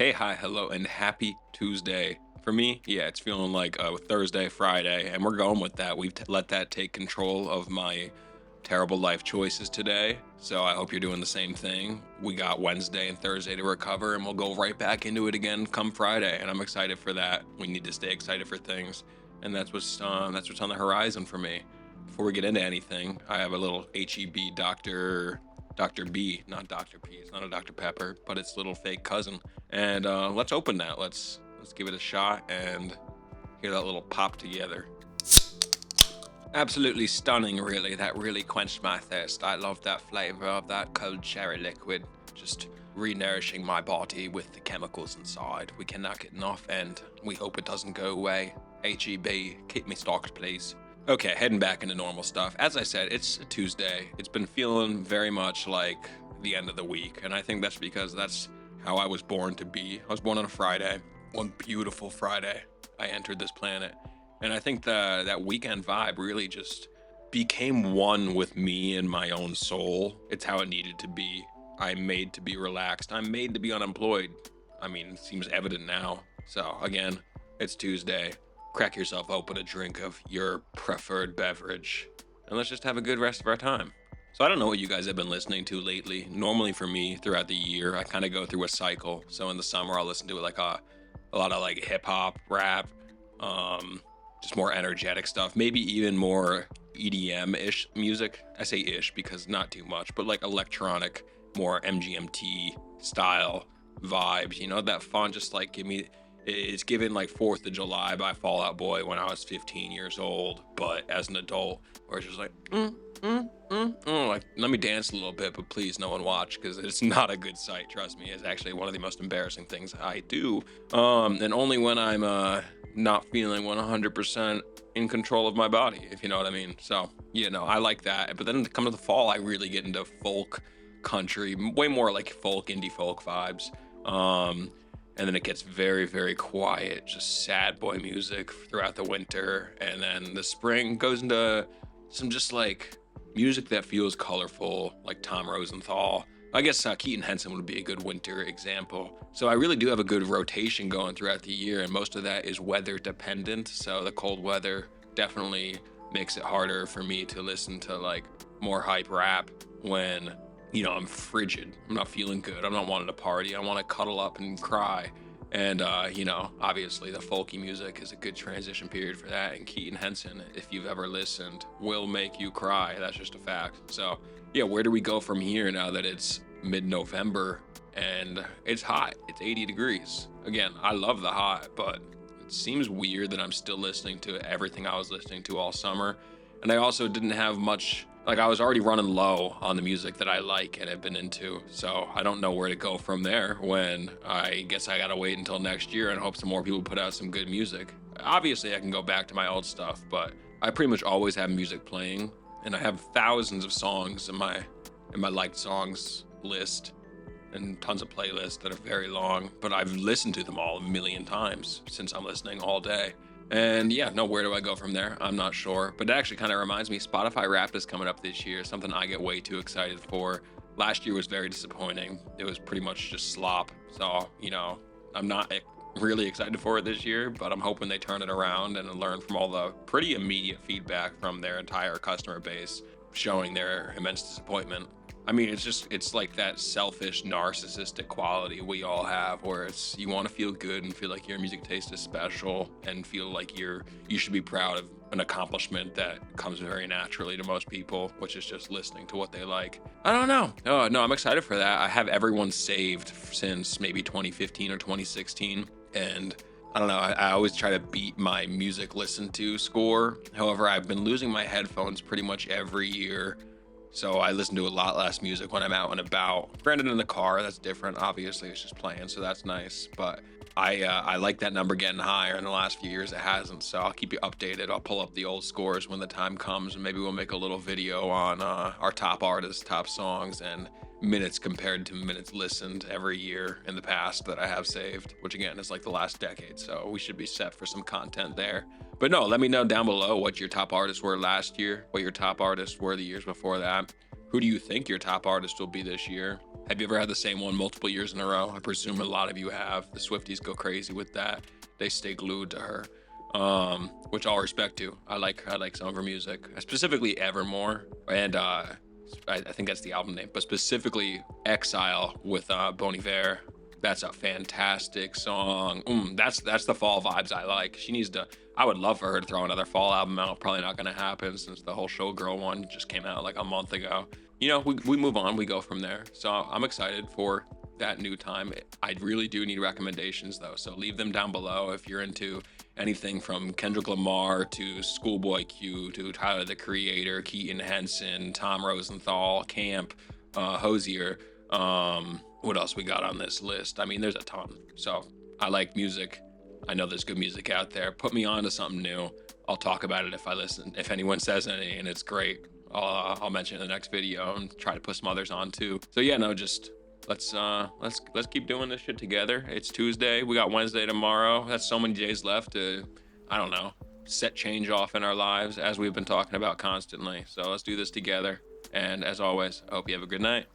Hey, hi, hello, and happy Tuesday. For me, yeah, it's feeling like Thursday, Friday, and we're going with that. We've let that take control of my terrible life choices today. So I hope you're doing the same thing. We got Wednesday and Thursday to recover, and we'll go right back into it again come Friday. And I'm excited for that. We need to stay excited for things, and that's what's on the horizon for me. Before we get into anything, I have a little HEB Dr. B, not Dr. P. It's not a Dr. Pepper, but it's little fake cousin. And let's open that. Let's give it a shot and hear that little pop together. Absolutely stunning, really. That really quenched my thirst. I love that flavor of that cold cherry liquid. Just re-nourishing my body with the chemicals inside. We cannot get enough, and we hope it doesn't go away. HEB, keep me stocked, please. Okay, heading back into normal stuff. As I said, it's a Tuesday. It's been feeling very much like the end of the week, and I think that's because that's how I was born to be. I was born on a Friday, one beautiful Friday. I entered this planet, and I think that weekend vibe really just became one with me and my own soul. It's how it needed to be. I'm made to be relaxed. I'm made to be unemployed. I mean, it seems evident now. So again, it's Tuesday. Crack yourself open a drink of your preferred beverage, and let's just have a good rest of our time. So I don't know what you guys have been listening to lately. Normally for me, throughout the year, I kind of go through a cycle. So in the summer, I'll listen to like a lot of like hip hop, rap, just more energetic stuff, maybe even more EDM-ish music. I say ish because not too much, but like electronic, more MGMT style vibes. You know, that fun, just like give me. It's given like 4th of July by Fall Out Boy when I was 15 years old, but as an adult, where it's just like, like, let me dance a little bit, but please no one watch, because it's not a good sight. Trust me, it's actually one of the most embarrassing things I do. And only when I'm not feeling 100% in control of my body, if you know what I mean. So, I like that. But then to come to the fall, I really get into folk country, way more like folk, indie folk vibes. And then it gets very, very quiet, just sad boy music throughout the winter. And then the spring goes into some just like music that feels colorful, like Tom Rosenthal. I guess Keaton Henson would be a good winter example. So I really do have a good rotation going throughout the year, and most of that is weather dependent. So the cold weather definitely makes it harder for me to listen to like more hype rap when I'm frigid. I'm not feeling good. I'm not wanting to party. I want to cuddle up and cry. And, obviously the folky music is a good transition period for that. And Keaton Henson, if you've ever listened, will make you cry. That's just a fact. So, yeah, where do we go from here now that it's mid-November and it's hot? It's 80 degrees. Again, I love the hot, but it seems weird that I'm still listening to everything I was listening to all summer. And I also didn't have much. Like, I was already running low on the music that I like and have been into, so I don't know where to go from there when I guess I gotta wait until next year and hope some more people put out some good music. Obviously, I can go back to my old stuff, but I pretty much always have music playing, and I have thousands of songs in my liked songs list and tons of playlists that are very long, but I've listened to them all a million times since I'm listening all day. And yeah, no, where do I go from there? I'm not sure. But it actually kind of reminds me, Spotify Wrapped is coming up this year, something I get way too excited for. Last year was very disappointing. It was pretty much just slop. So, I'm not really excited for it this year, but I'm hoping they turn it around and learn from all the pretty immediate feedback from their entire customer base, showing their immense disappointment. I mean, it's like that selfish, narcissistic quality we all have, where it's you want to feel good and feel like your music taste is special and feel like you should be proud of an accomplishment that comes very naturally to most people, which is just listening to what they like. I don't know. Oh, no, I'm excited for that. I have everyone saved since maybe 2015 or 2016, and I don't know, I always try to beat my music listened to score. However, I've been losing my headphones pretty much every year. So I listen to a lot less music when I'm out and about. Granted, in the car, that's different. Obviously, it's just playing, so that's nice. But I like that number getting higher. In the last few years, it hasn't. So I'll keep you updated. I'll pull up the old scores when the time comes, and maybe we'll make a little video on our top artists, top songs, and minutes compared to minutes listened every year in the past that I have saved, which again is like the last decade. So we should be set for some content there. But no, let me know down below what your top artists were last year, what your top artists were the years before that. Who do you think your top artist will be this year? Have you ever had the same one multiple years in a row? I presume a lot of you have. The Swifties go crazy with that. They stay glued to her, which all respect to. I like some of her music, specifically Evermore, and I think that's the album name, but specifically Exile with Bon Iver. That's a fantastic song. That's the fall vibes I like. She needs to. I would love for her to throw another fall album out. Probably not going to happen since the whole Showgirl one just came out like a month ago. You know, we move on. We go from there. So I'm excited for that new time. I really do need recommendations though, so leave them down below if you're into anything from Kendrick Lamar to Schoolboy Q to Tyler the Creator, Keaton Henson, Tom Rosenthal, Camp, Hosier. What else we got on this list? I mean, there's a ton. So I like music. I know there's good music out there. Put me on to something new. I'll talk about it if I listen. If anyone says any and it's great, I'll mention it in the next video and try to put some others on too. So yeah, no, just let's keep doing this shit together. It's Tuesday. We got Wednesday tomorrow. That's so many days left to, I don't know, set change off in our lives as we've been talking about constantly. So let's do this together. And as always, I hope you have a good night.